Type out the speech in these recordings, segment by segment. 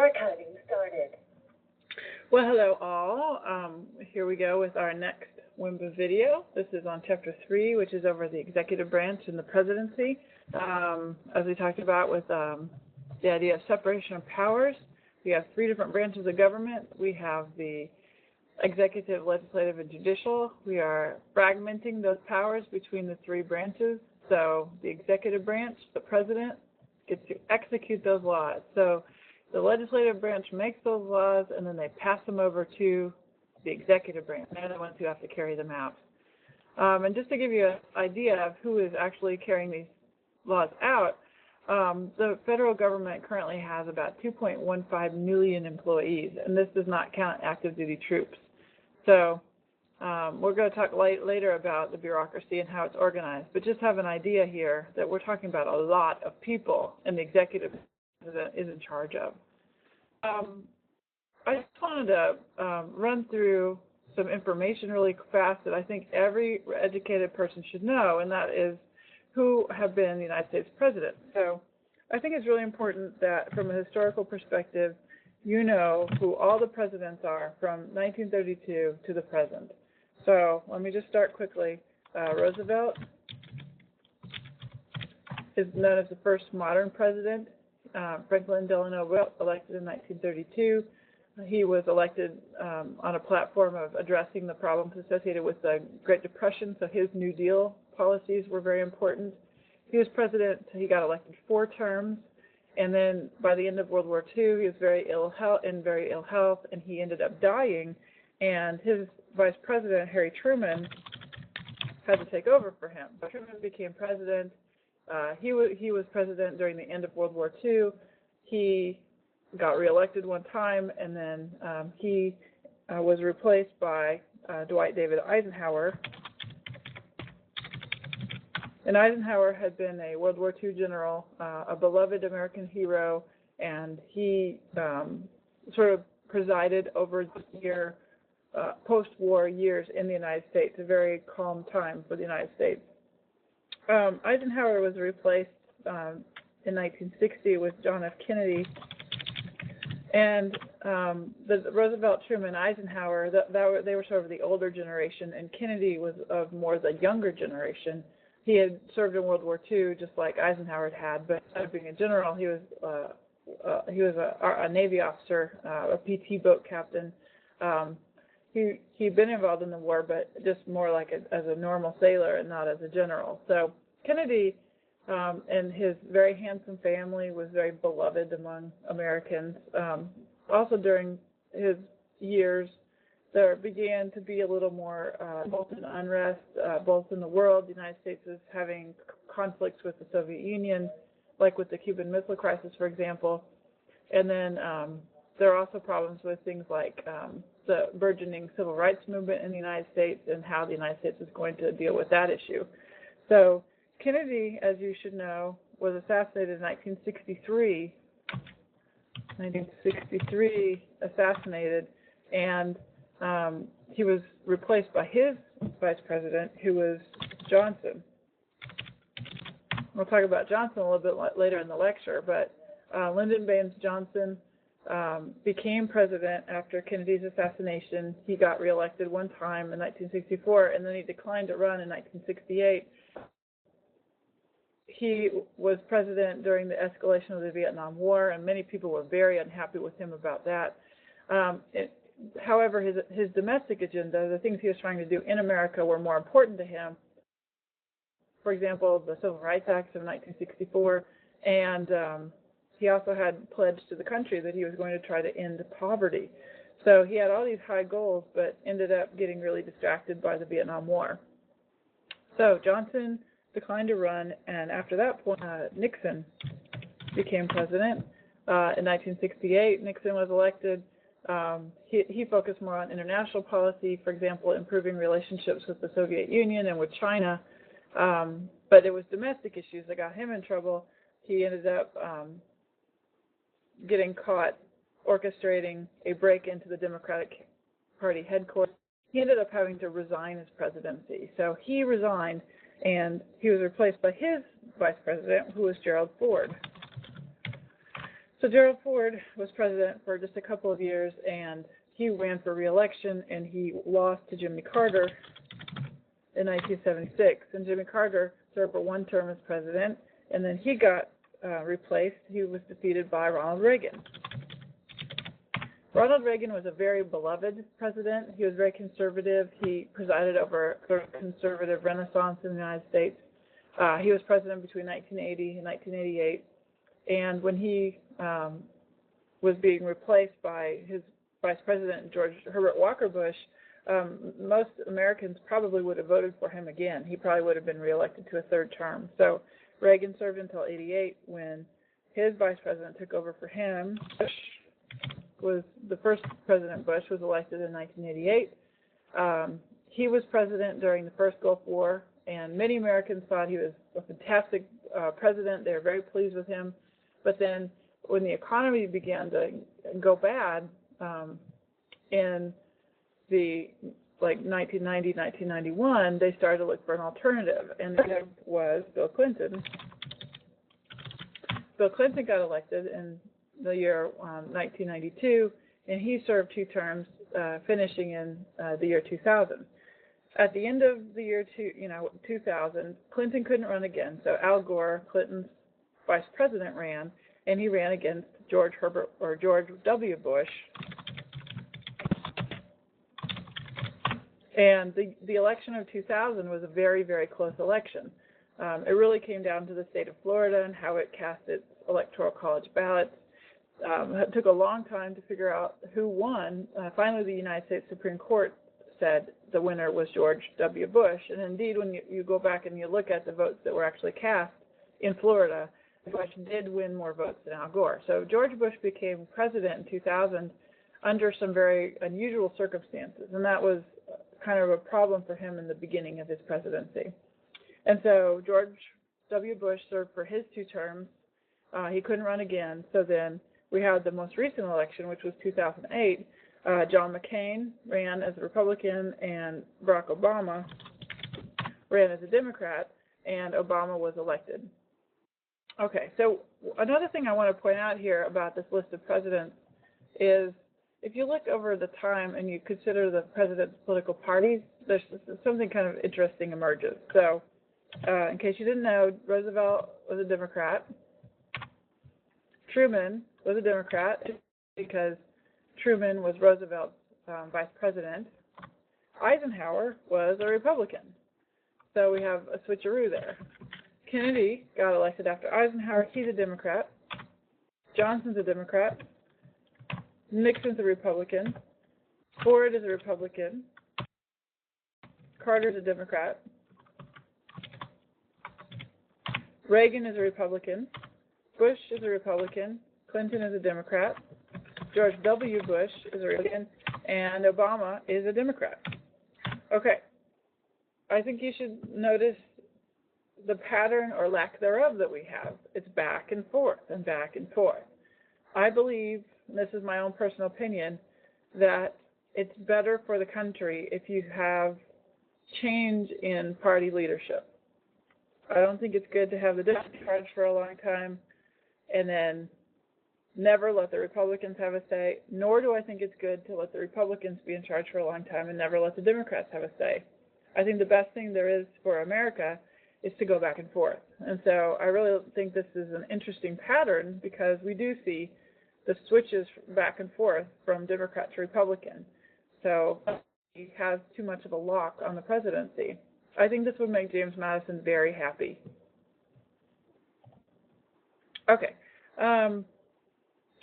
Archiving started. Well, hello all. Here we go with our next WIMBA video. This is on Chapter 3, which is over the executive branch and the presidency. As we talked about with the idea of separation of powers, we have three different branches of government. We have the executive, legislative, and judicial. We are fragmenting those powers between the three branches. So the executive branch, the president, gets to execute those laws. So the legislative branch makes those laws, and then they pass them over to the executive branch. They're the ones who have to carry them out. And just to give you an idea of who is actually carrying these laws out, the federal government currently has about 2.15 million employees, and this does not count active duty troops. So we're going to talk later about the bureaucracy and how it's organized, but just have an idea here that we're talking about a lot of people, and the executive is in charge of. I just wanted to run through some information really fast that I think every educated person should know, and that is who have been the United States president. So I think it's really important that from a historical perspective, you know who all the presidents are from 1932 to the present. So let me just start quickly. Roosevelt is known as the first modern president. Franklin Delano Roosevelt, elected in 1932. He was elected on a platform of addressing the problems associated with the Great Depression, so his New Deal policies were very important. He was president, he got elected 4 terms, and then by the end of World War II, he was very ill health, and he ended up dying, and his vice president, Harry Truman, had to take over for him. So Truman became president. He was president during the end of World War II. He got reelected one time, and then he was replaced by Dwight David Eisenhower. And Eisenhower had been a World War II general, a beloved American hero, and he sort of presided over the post-war years in the United States, a very calm time for the United States. Eisenhower was replaced in 1960 with John F. Kennedy, and the Roosevelt, Truman, Eisenhower, they were sort of the older generation, and Kennedy was of more the younger generation. He had served in World War II just like Eisenhower had, but instead of being a general, he was a Navy officer, a PT boat captain. He'd been involved in the war, but just more like as a normal sailor and not as a general. So Kennedy and his very handsome family was very beloved among Americans. Also during his years, there began to be a little more unrest, both in the world. The United States was having conflicts with the Soviet Union, like with the Cuban Missile Crisis, for example. And then there are also problems with things like the burgeoning civil rights movement in the United States and how the United States is going to deal with that issue. So Kennedy, as you should know, was assassinated in 1963. 1963, assassinated, and he was replaced by his vice president, who was Johnson. We'll talk about Johnson a little bit later in the lecture, but Lyndon Baines Johnson became president after Kennedy's assassination. He got reelected one time in 1964, and then he declined to run in 1968. He was president during the escalation of the Vietnam War, and many people were very unhappy with him about that. However, his domestic agenda, the things he was trying to do in America, were more important to him. For example, the Civil Rights Act of 1964, and he also had pledged to the country that he was going to try to end poverty. So he had all these high goals, but ended up getting really distracted by the Vietnam War. So Johnson declined to run, and after that point, Nixon became president. In 1968, Nixon was elected. He focused more on international policy, for example, improving relationships with the Soviet Union and with China. But it was domestic issues that got him in trouble. He ended up getting caught orchestrating a break into the Democratic Party headquarters. He ended up having to resign his presidency. So he resigned, and he was replaced by his vice president, who was Gerald Ford. So Gerald Ford was president for just a couple of years, and he ran for re-election, and he lost to Jimmy Carter in 1976. And Jimmy Carter served for one term as president, and then he got replaced. He was defeated by Ronald Reagan. Ronald Reagan was a very beloved president. He was very conservative. He presided over a conservative renaissance in the United States. He was president between 1980 and 1988. And when he was being replaced by his vice president, George Herbert Walker Bush, most Americans probably would have voted for him again. He probably would have been reelected to a third term. So Reagan served until 88 when his vice president took over for him. The first President Bush was elected in 1988. He was president during the first Gulf War, and many Americans thought he was a fantastic president. They were very pleased with him. But then when the economy began to go bad in the 1990, 1991, they started to look for an alternative, and that was Bill Clinton. Bill Clinton got elected in the year 1992, and he served 2 terms, finishing in the year 2000. At the end of the year 2000, Clinton couldn't run again, so Al Gore, Clinton's vice president, ran, and he ran against George W. Bush. And the election of 2000 was a very, very close election. It really came down to the state of Florida and how it cast its electoral college ballots. It took a long time to figure out who won. Finally, the United States Supreme Court said the winner was George W. Bush. And indeed, when you go back and you look at the votes that were actually cast in Florida, Bush did win more votes than Al Gore. So George Bush became president in 2000 under some very unusual circumstances, and that was kind of a problem for him in the beginning of his presidency. And so George W. Bush served for his 2 terms. He couldn't run again, so then we had the most recent election, which was 2008. John McCain ran as a Republican, and Barack Obama ran as a Democrat, and Obama was elected. Okay, so another thing I want to point out here about this list of presidents is if you look over the time and you consider the president's political parties, there's something kind of interesting emerges. So in case you didn't know, Roosevelt was a Democrat. Truman was a Democrat because Truman was Roosevelt's vice president. Eisenhower was a Republican. So we have a switcheroo there. Kennedy got elected after Eisenhower. He's a Democrat. Johnson's a Democrat. Nixon's a Republican. Ford is a Republican. Carter's a Democrat. Reagan is a Republican. Bush is a Republican. Clinton is a Democrat. George W. Bush is a Republican. And Obama is a Democrat. Okay. I think you should notice the pattern or lack thereof that we have. It's back and forth and back and forth. I believe, and this is my own personal opinion, that it's better for the country if you have change in party leadership. I don't think it's good to have the Democrats in charge for a long time and then never let the Republicans have a say, nor do I think it's good to let the Republicans be in charge for a long time and never let the Democrats have a say. I think the best thing there is for America is to go back and forth. And so I really think this is an interesting pattern because we do see the switches back and forth from Democrat to Republican. So he has too much of a lock on the presidency. I think this would make James Madison very happy. Okay.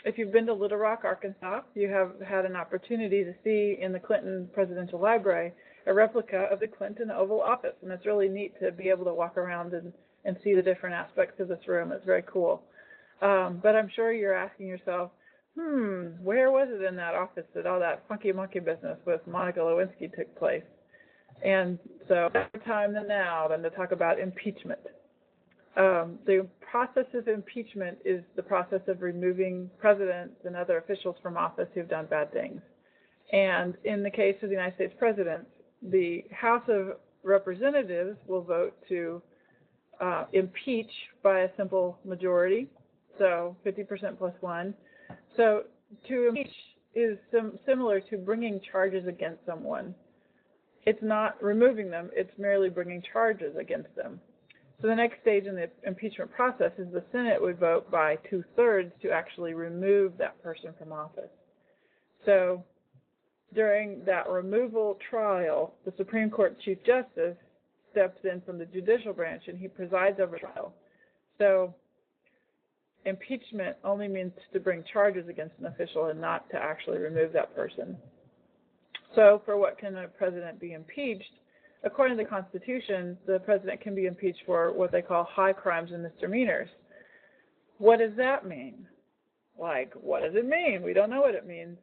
If you've been to Little Rock, Arkansas, you have had an opportunity to see in the Clinton Presidential Library a replica of the Clinton Oval Office, and it's really neat to be able to walk around and see the different aspects of this room. It's very cool. But I'm sure you're asking yourself, where was it in that office that all that funky monkey business with Monica Lewinsky took place? And so better time than now than to talk about impeachment. The process of impeachment is the process of removing presidents and other officials from office who've done bad things. And in the case of the United States presidents, the House of Representatives will vote to impeach by a simple majority. so 50% plus 1. So to impeach is similar to bringing charges against someone. It's not removing them, it's merely bringing charges against them. So the next stage in the impeachment process is the Senate would vote by 2/3 to actually remove that person from office. So during that removal trial, the Supreme Court Chief Justice steps in from the judicial branch and he presides over the trial. So impeachment only means to bring charges against an official and not to actually remove that person. So for what can a president be impeached? According to the Constitution, the president can be impeached for what they call high crimes and misdemeanors. What does that mean? Like, what does it mean? We don't know what it means.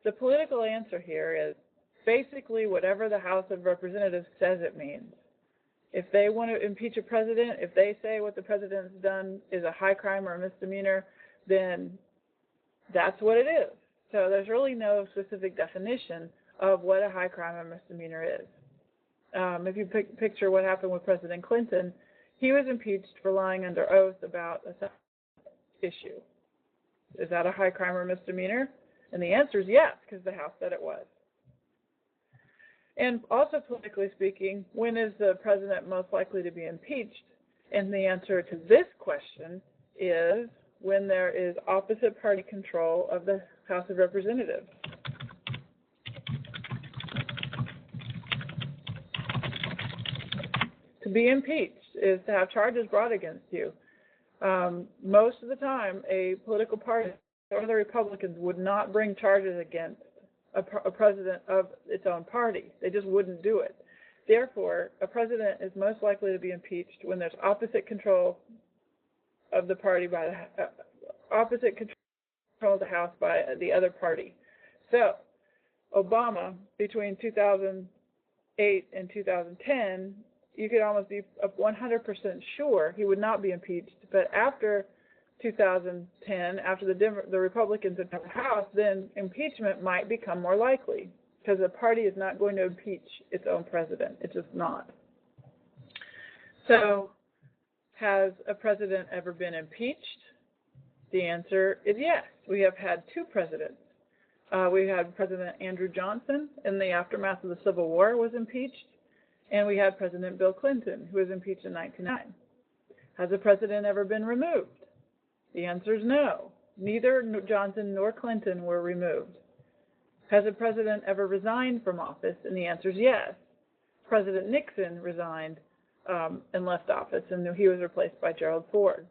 The political answer here is basically whatever the House of Representatives says it means. If they want to impeach a president, if they say what the president's done is a high crime or a misdemeanor, then that's what it is. So there's really no specific definition of what a high crime or misdemeanor is. If you picture what happened with President Clinton, he was impeached for lying under oath about a issue. Is that a high crime or misdemeanor? And the answer is yes, because the House said it was. And also politically speaking, when is the president most likely to be impeached? And the answer to this question is when there is opposite party control of the House of Representatives. To be impeached is to have charges brought against you. Most of the time, a political party or the Republicans would not bring charges against a president of its own party. They just wouldn't do it. Therefore, a president is most likely to be impeached when there's opposite control of the party by the opposite control of the House by the other party. So, Obama, between 2008 and 2010, you could almost be 100% sure he would not be impeached. But after 2010, after the Republicans had the House, then impeachment might become more likely because the party is not going to impeach its own president. It's just not. So, has a president ever been impeached? The answer is yes. We have had two presidents. We had President Andrew Johnson in the aftermath of the Civil War was impeached, and we had President Bill Clinton, who was impeached in 1999. Has a president ever been removed? The answer is no. Neither Johnson nor Clinton were removed. Has a president ever resigned from office? And the answer is yes. President Nixon resigned and left office, and he was replaced by Gerald Ford.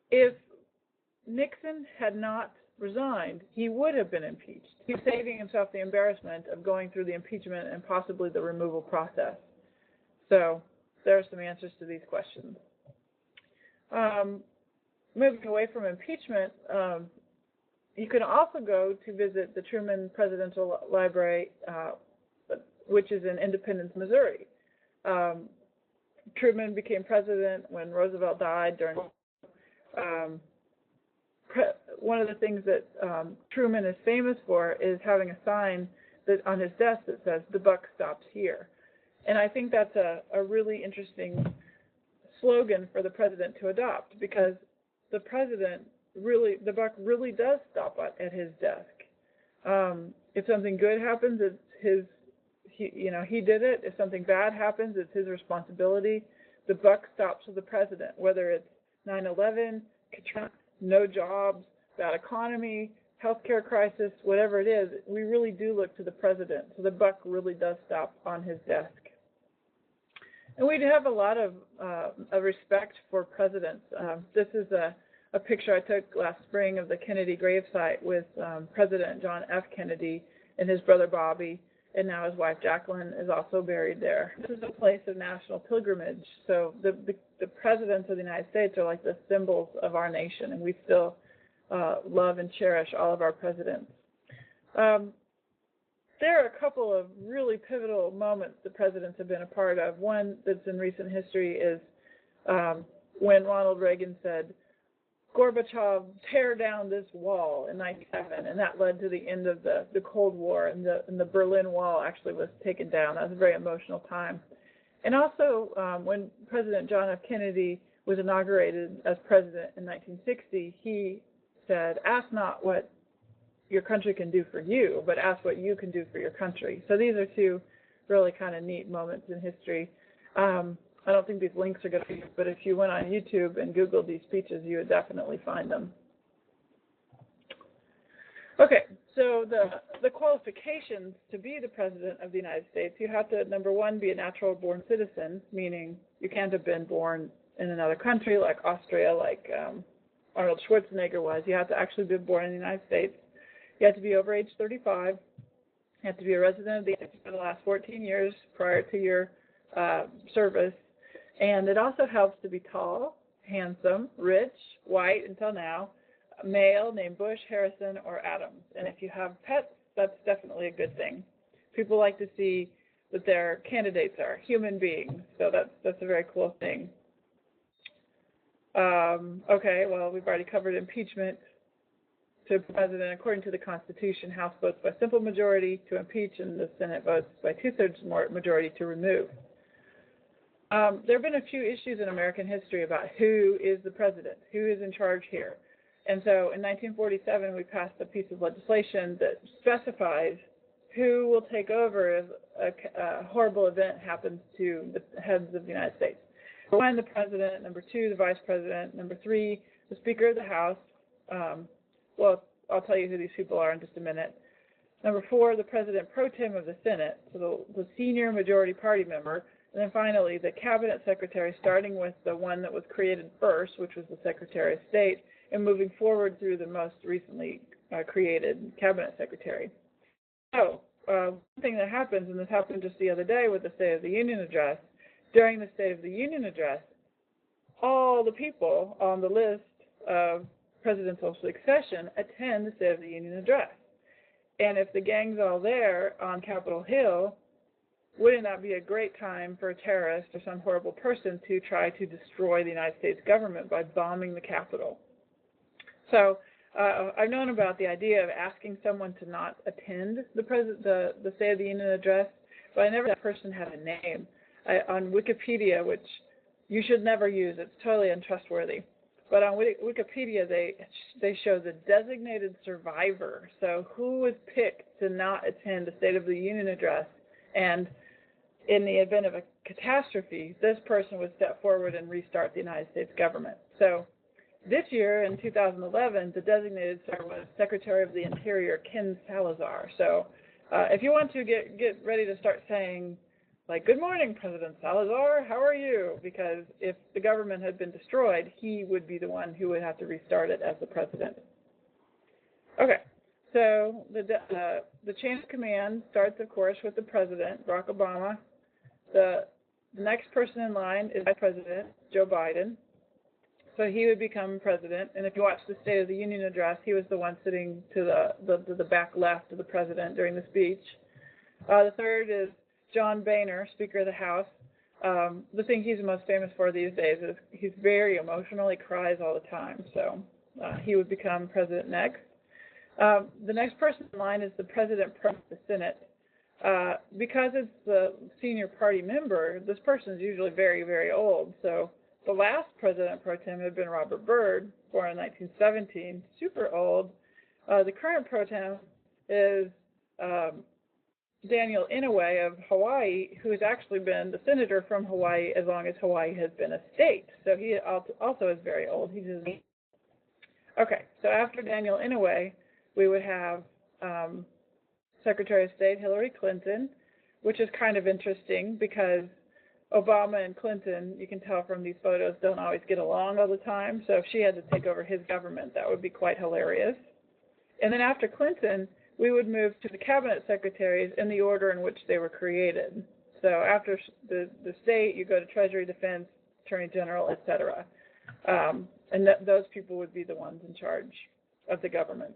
If Nixon had not resigned, he would have been impeached. He's saving himself the embarrassment of going through the impeachment and possibly the removal process. So there are some answers to these questions. Moving away from impeachment, you can also go to visit the Truman Presidential Library, which is in Independence, Missouri. Truman became president when Roosevelt died. During one of the things that Truman is famous for is having a sign that on his desk that says, "The buck stops here." And I think that's a really interesting slogan for the president to adopt, because the president the buck really does stop at his desk. If something good happens, it's he did it. If something bad happens, it's his responsibility. The buck stops with the president, whether it's 9/11, Katrina, no jobs, bad economy, healthcare crisis, whatever it is, we really do look to the president. So the buck really does stop on his desk. And we do have a lot of respect for presidents. This is a picture I took last spring of the Kennedy gravesite with President John F. Kennedy and his brother Bobby, and now his wife Jacqueline is also buried there. This is a place of national pilgrimage. So the presidents of the United States are like the symbols of our nation, and we still love and cherish all of our presidents. There are a couple of really pivotal moments the presidents have been a part of. One that's in recent history is when Ronald Reagan said, "Gorbachev, tear down this wall," in 1997, and that led to the end of the Cold War, and the Berlin Wall actually was taken down. That was a very emotional time. And also when President John F. Kennedy was inaugurated as president in 1960, he said, "Ask not what your country can do for you, but ask what you can do for your country." So these are two really kind of neat moments in history. I don't think these links are going to be, but if you went on YouTube and Googled these speeches, you would definitely find them. Okay, so the qualifications to be the President of the United States, you have to, number one, be a natural born citizen, meaning you can't have been born in another country like Austria, like Arnold Schwarzenegger was. You have to actually be born in the United States. You have to be over age 35. You have to be a resident of the United States for the last 14 years prior to your service. And it also helps to be tall, handsome, rich, white until now, male, named Bush, Harrison, or Adams. And if you have pets, that's definitely a good thing. People like to see that their candidates are human beings, so that's a very cool thing. Okay, well, we've already covered impeachment. To president, according to the Constitution, House votes by simple majority to impeach, and the Senate votes by two-thirds majority to remove. There have been a few issues in American history about who is the president, who is in charge here. And so in 1947, we passed a piece of legislation that specifies who will take over if a horrible event happens to the heads of the United States. Number one, the president. Number two, the vice president. Number three, the Speaker of the House. Well, I'll tell you who these people are in just a minute. Number four, the president pro tem of the Senate, so the senior majority party member. And then finally, the cabinet secretary, starting with the one that was created first, which was the Secretary of State, and moving forward through the most recently created cabinet secretary. So one thing that happens, and this happened just the other day with the State of the Union address, during the State of the Union address, all the people on the list of presidential succession attend the State of the Union address. And if the gang's all there on Capitol Hill, wouldn't that be a great time for a terrorist or some horrible person to try to destroy the United States government by bombing the Capitol? So I've known about the idea of asking someone to not attend the State of the Union address, but I never that person had a name. On Wikipedia, which you should never use, it's totally untrustworthy. But on Wikipedia, they show the designated survivor. So who was picked to not attend the State of the Union address, and in the event of a catastrophe, this person would step forward and restart the United States government. So this year, in 2011, the designated survivor was Secretary of the Interior Ken Salazar. So if you want to get ready to start saying, like, "Good morning, President Salazar, how are you?" Because if the government had been destroyed, he would be the one who would have to restart it as the president. Okay, so the chain of command starts, of course, with the president, Barack Obama. The next person in line is Vice President Joe Biden. So he would become president. And if you watch the State of the Union address, he was the one sitting to the back left of the president during the speech. The third is John Boehner, Speaker of the House. The thing he's most famous for these days is he's very emotional. He cries all the time. So he would become president next. The next person in line is the president pro tem of the Senate. Because it's the senior party member, this person is usually very, very old. So the last president pro tem had been Robert Byrd, born in 1917, super old. The current pro tem is Daniel Inouye of Hawaii, who has actually been the senator from Hawaii as long as Hawaii has been a state. So he also is very old. He's okay. So after Daniel Inouye, we would have Secretary of State Hillary Clinton, which is kind of interesting because Obama and Clinton, you can tell from these photos, don't always get along all the time. So if she had to take over his government, that would be quite hilarious. And then after Clinton, we would move to the cabinet secretaries in the order in which they were created. So after the state, you go to Treasury, Defense, Attorney General, etc. And those people would be the ones in charge of the government.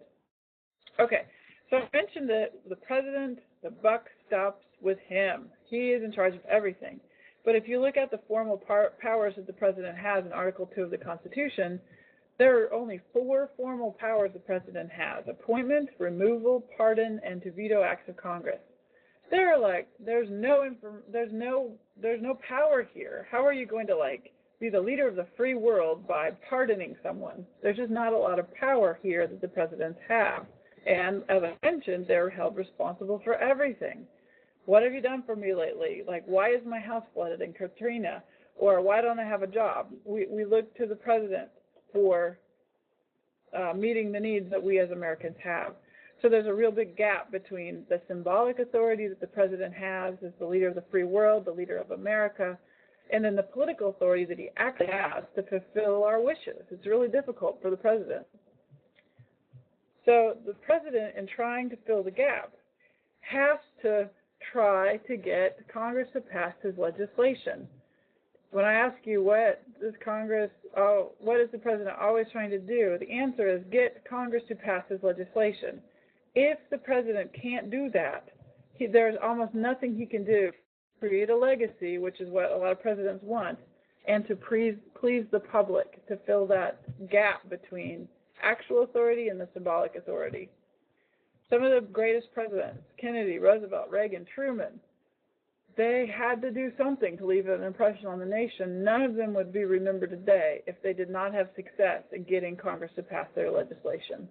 Okay, so I mentioned that the president, the buck stops with him. He is in charge of everything. But if you look at the formal powers that the president has in Article 2 of the Constitution, there are only 4 formal powers the president has: appointment, removal, pardon, and to veto acts of Congress. There's no power here. How are you going to be the leader of the free world by pardoning someone. There's just not a lot of power here that the presidents have. And as I mentioned, they're held responsible for everything. What have you done for me lately? Like, why is my house flooded in Katrina? Or why don't I have a job? We look to the president for meeting the needs that we as Americans have. So there's a real big gap between the symbolic authority that the president has as the leader of the free world, the leader of America, and then the political authority that he actually has to fulfill our wishes. It's really difficult for the president. So the president, in trying to fill the gap, has to try to get Congress to pass his legislation. When I ask you what is the president always trying to do, the answer is get Congress to pass his legislation. If the president can't do that, there's almost nothing he can do to create a legacy, which is what a lot of presidents want, and to please the public, to fill that gap between actual authority and the symbolic authority. Some of the greatest presidents, Kennedy, Roosevelt, Reagan, Truman, they had to do something to leave an impression on the nation. None of them would be remembered today if they did not have success in getting Congress to pass their legislation.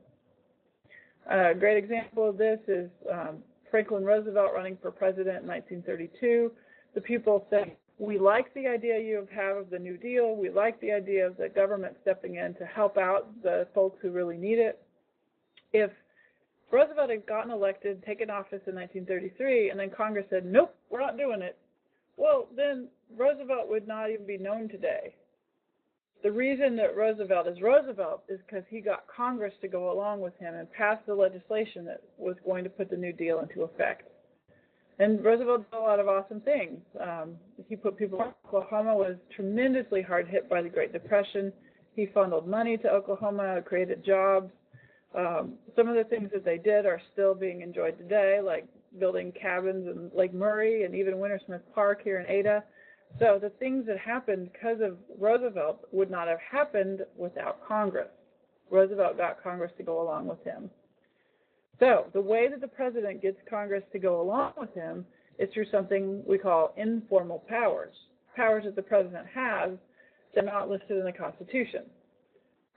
A great example of this is Franklin Roosevelt running for president in 1932. The people said, we like the idea you have of the New Deal. We like the idea of the government stepping in to help out the folks who really need it. If Roosevelt had gotten elected, taken office in 1933, and then Congress said, nope, we're not doing it, well, then Roosevelt would not even be known today. The reason that Roosevelt is Roosevelt is because he got Congress to go along with him and pass the legislation that was going to put the New Deal into effect. And Roosevelt did a lot of awesome things. He put people in Oklahoma, was tremendously hard hit by the Great Depression. He funneled money to Oklahoma, created jobs. Some of the things that they did are still being enjoyed today, like building cabins in Lake Murray and even Wintersmith Park here in Ada. So the things that happened because of Roosevelt would not have happened without Congress. Roosevelt got Congress to go along with him. So the way that the president gets Congress to go along with him is through something we call informal powers, powers that the president has that are not listed in the Constitution.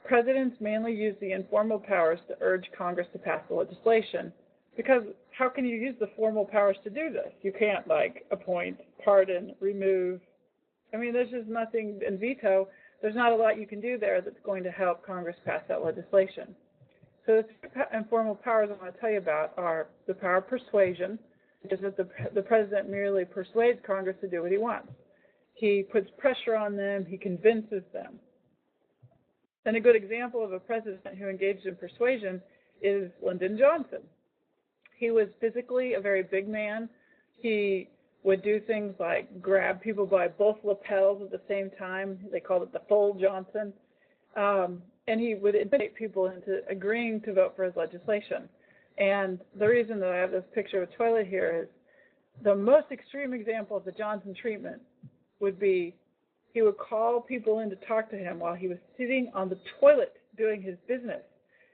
Presidents mainly use the informal powers to urge Congress to pass the legislation, because how can you use the formal powers to do this? You can't, like, appoint, pardon, remove. I mean, there's just nothing, and veto, there's not a lot you can do there that's going to help Congress pass that legislation. So the informal powers I want to tell you about are the power of persuasion, which is that the president merely persuades Congress to do what he wants. He puts pressure on them, he convinces them. And a good example of a president who engaged in persuasion is Lyndon Johnson. He was physically a very big man. He would do things like grab people by both lapels at the same time. They called it the full Johnson. And he would intimidate people into agreeing to vote for his legislation. And the reason that I have this picture of a toilet here is the most extreme example of the Johnson treatment would be he would call people in to talk to him while he was sitting on the toilet doing his business.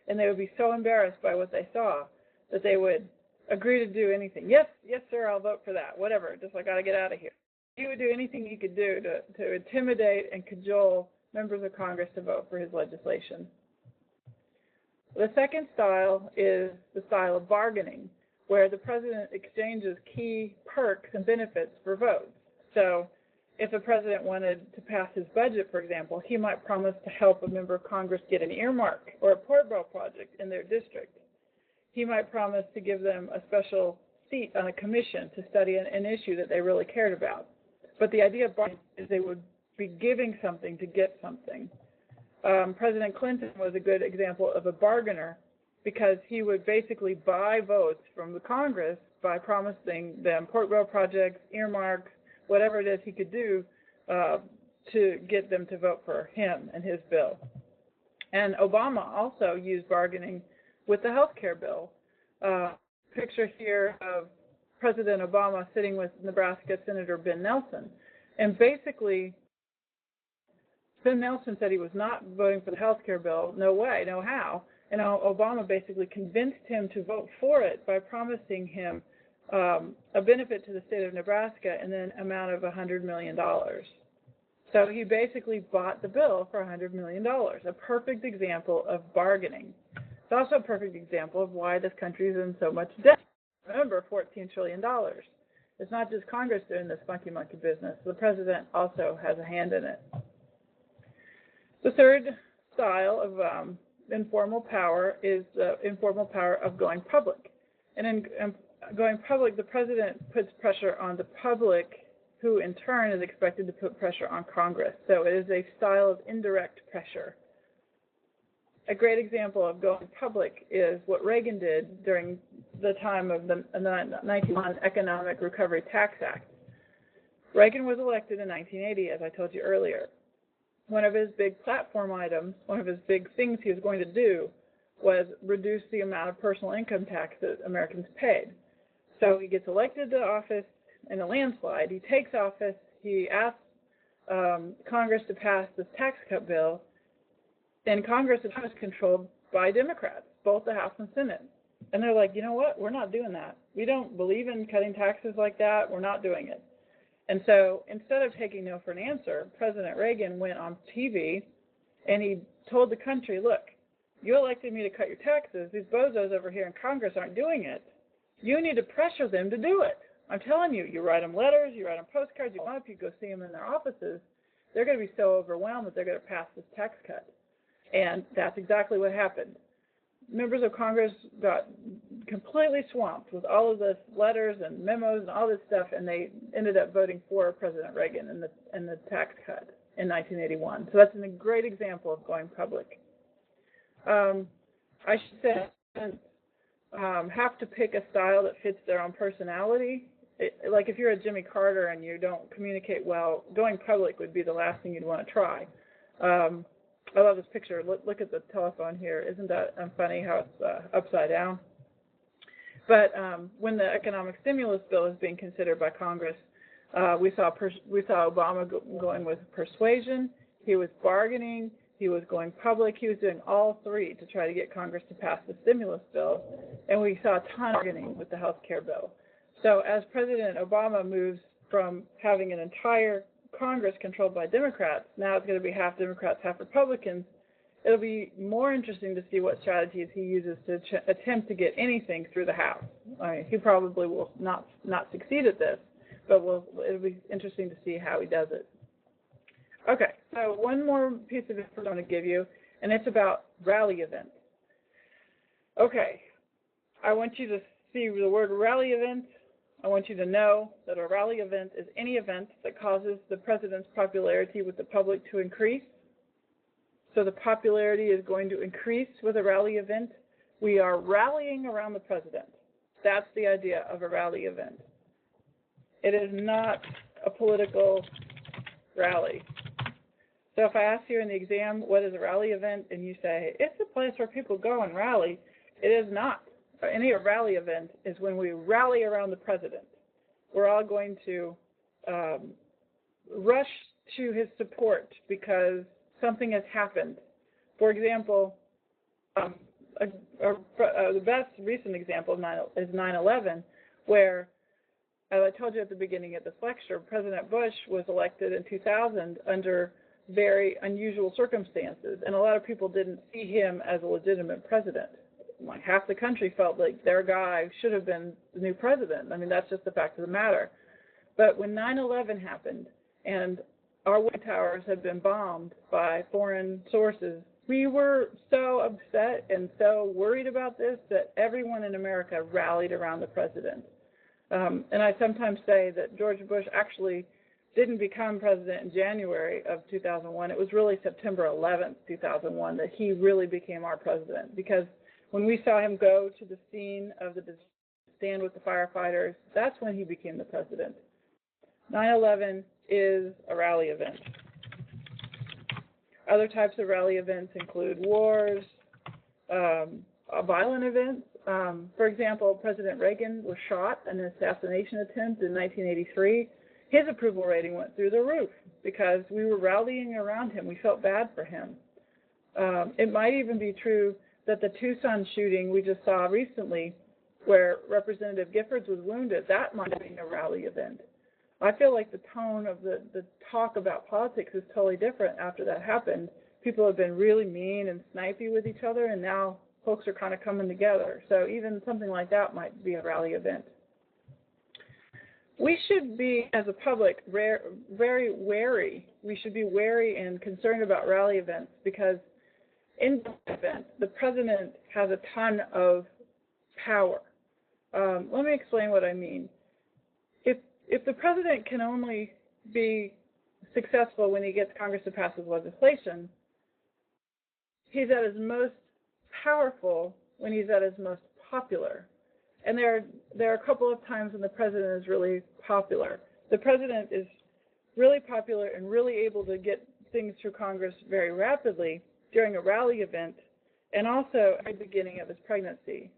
And they would be so embarrassed by what they saw that they would agree to do anything. Yes, sir, I'll vote for that, whatever, just I got to get out of here. He would do anything he could do to intimidate and cajole members of Congress to vote for his legislation. The second style is the style of bargaining, where the president exchanges key perks and benefits for votes. So if a president wanted to pass his budget, for example, he might promise to help a member of Congress get an earmark or a portable project in their district. He might promise to give them a special seat on a commission to study an issue that they really cared about. But the idea of bargaining is they would be giving something to get something. President Clinton was a good example of a bargainer because he would basically buy votes from the Congress by promising them portable projects, earmarks, whatever it is he could do to get them to vote for him and his bill. And Obama also used bargaining with the health care bill. Picture here of President Obama sitting with Nebraska Senator Ben Nelson. And basically, Ben Nelson said he was not voting for the health care bill. No way, no how. And Obama basically convinced him to vote for it by promising him a benefit to the state of Nebraska and then amount of $100 million. So he basically bought the bill for $100 million, a perfect example of bargaining. It's also a perfect example of why this country is in so much debt. Remember, $14 trillion. It's not just Congress doing this funky monkey business. The president also has a hand in it. The third style of informal power is the informal power of going public. And in going public, the president puts pressure on the public, who in turn is expected to put pressure on Congress. So it is a style of indirect pressure. A great example of going public is what Reagan did during the time of the 1991 Economic Recovery Tax Act. Reagan was elected in 1980, as I told you earlier. One of his big platform items, one of his big things he was going to do, was reduce the amount of personal income tax that Americans paid. So he gets elected to office in a landslide. He takes office. He asks Congress to pass this tax cut bill, and Congress is controlled by Democrats, both the House and Senate. And they're like, you know what? We're not doing that. We don't believe in cutting taxes like that. We're not doing it. And so instead of taking no for an answer, President Reagan went on TV and he told the country, look, you elected me to cut your taxes. These bozos over here in Congress aren't doing it. You need to pressure them to do it. I'm telling you, you write them letters, you write them postcards, you want to go see them in their offices. They're going to be so overwhelmed that they're going to pass this tax cut. And that's exactly what happened. Members of Congress got completely swamped with all of this letters and memos and all this stuff, and they ended up voting for President Reagan in the tax cut in 1981. So that's a great example of going public. I should say, have to pick a style that fits their own personality. Like if you're a Jimmy Carter and you don't communicate well, going public would be the last thing you'd want to try. I love this picture. Look at the telephone here. Isn't that funny how it's upside down? But when the economic stimulus bill is being considered by Congress, we saw Obama going with persuasion. He was bargaining. He was going public. He was doing all three to try to get Congress to pass the stimulus bill. And we saw a ton of bargaining with the health care bill. So as President Obama moves from having an entire Congress controlled by Democrats, now it's going to be half Democrats, half Republicans. It'll be more interesting to see what strategies he uses to attempt to get anything through the House. I mean, he probably will not succeed at this, but it'll be interesting to see how he does it. Okay, so one more piece of information I want to give you, and it's about rally events. Okay, I want you to see the word rally event. I want you to know that a rally event is any event that causes the president's popularity with the public to increase. So the popularity is going to increase with a rally event. We are rallying around the president. That's the idea of a rally event. It is not a political rally. So if I ask you in the exam, what is a rally event, and you say, it's a place where people go and rally, it is not. Any rally event is when we rally around the president. We're all going to rush to his support because something has happened. For example, the best recent example is 9/11, where, as I told you at the beginning of this lecture, President Bush was elected in 2000 under very unusual circumstances, and a lot of people didn't see him as a legitimate president. Like half the country felt like their guy should have been the new president. I mean, that's just the fact of the matter. But when 9/11 happened and our Twin Towers had been bombed by foreign sources, we were so upset and so worried about this that everyone in America rallied around the president. And I sometimes say that George Bush actually didn't become president in January of 2001. It was really September 11th, 2001, that he really became our president, because when we saw him go to the scene of the stand with the firefighters, that's when he became the president. 9/11 is a rally event. Other types of rally events include wars, violent events. For example, President Reagan was shot in an assassination attempt in 1983. His approval rating went through the roof because we were rallying around him. We felt bad for him. It might even be true that the Tucson shooting we just saw recently, where Representative Giffords was wounded, that might have been a rally event. I feel like the tone of the talk about politics is totally different after that happened. People have been really mean and snipey with each other, and now folks are kind of coming together. So even something like that might be a rally event. We should be, as a public, very wary. We should be wary and concerned about rally events because in events, the president has a ton of power. Let me explain what I mean. If the president can only be successful when he gets Congress to pass his legislation, he's at his most powerful when he's at his most popular. And there are a couple of times when the president is really popular. The president is really popular and really able to get things through Congress very rapidly during a rally event, and also at the beginning of his presidency,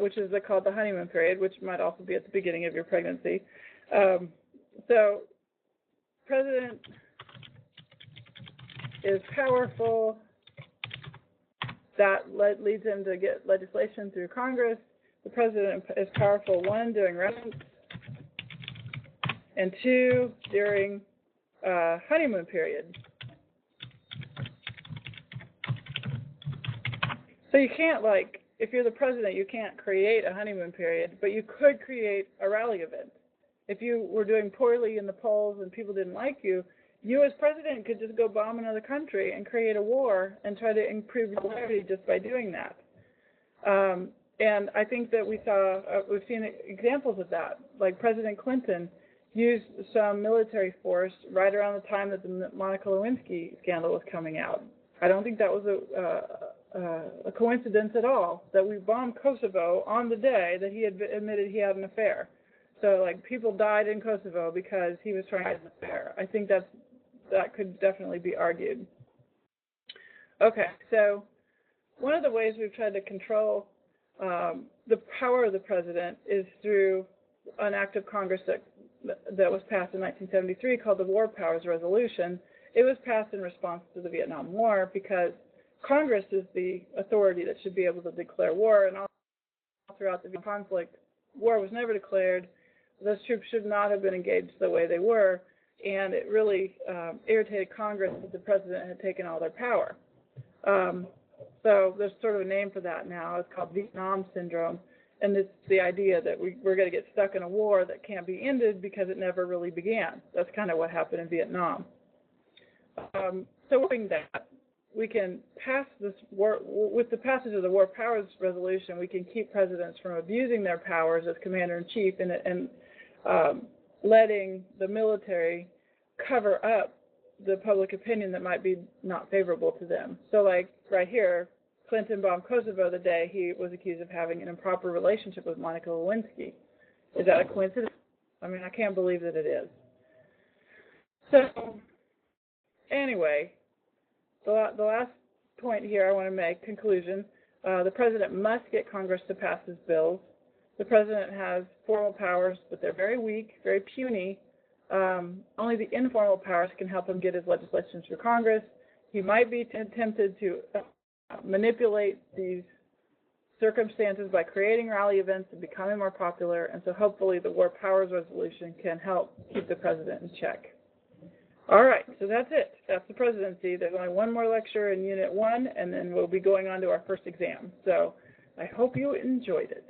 which is called the honeymoon period, which might also be at the beginning of your pregnancy. So, president is powerful. That leads him to get legislation through Congress. The president is powerful, 1, during rallies, and 2, during honeymoon period. So you can't, if you're the president, you can't create a honeymoon period, but you could create a rally event. If you were doing poorly in the polls and people didn't like you, you as president could just go bomb another country and create a war and try to improve popularity just by doing that. And I think that we've seen examples of that. Like President Clinton used some military force right around the time that the Monica Lewinsky scandal was coming out. I don't think that was a coincidence at all that we bombed Kosovo on the day that he had admitted he had an affair. So, people died in Kosovo because he was trying to have an affair. I think that could definitely be argued. Okay, so one of the ways we've tried to control the power of the president is through an act of Congress that was passed in 1973 called the War Powers Resolution. It was passed in response to the Vietnam War because Congress is the authority that should be able to declare war, and all throughout the conflict, war was never declared. Those troops should not have been engaged the way they were, and it really irritated Congress that the president had taken all their power. So there's sort of a name for that now. It's called Vietnam Syndrome, and it's the idea that we're going to get stuck in a war that can't be ended because it never really began. That's kind of what happened in Vietnam. So doing that, we can pass this war, with the passage of the War Powers Resolution, we can keep presidents from abusing their powers as commander-in-chief and letting the military cover up the public opinion that might be not favorable to them. So right here, Clinton bombed Kosovo the day he was accused of having an improper relationship with Monica Lewinsky. Is that a coincidence? I mean, I can't believe that it is. So anyway, the last point here I want to make, conclusion, the president must get Congress to pass his bills. The president has formal powers, but they're very weak, very puny. Only the informal powers can help him get his legislation through Congress. He might be tempted to manipulate these circumstances by creating rally events and becoming more popular, and so hopefully the War Powers Resolution can help keep the president in check. All right, so that's it. That's the presidency. There's only one more lecture in Unit 1, and then we'll be going on to our first exam. So I hope you enjoyed it.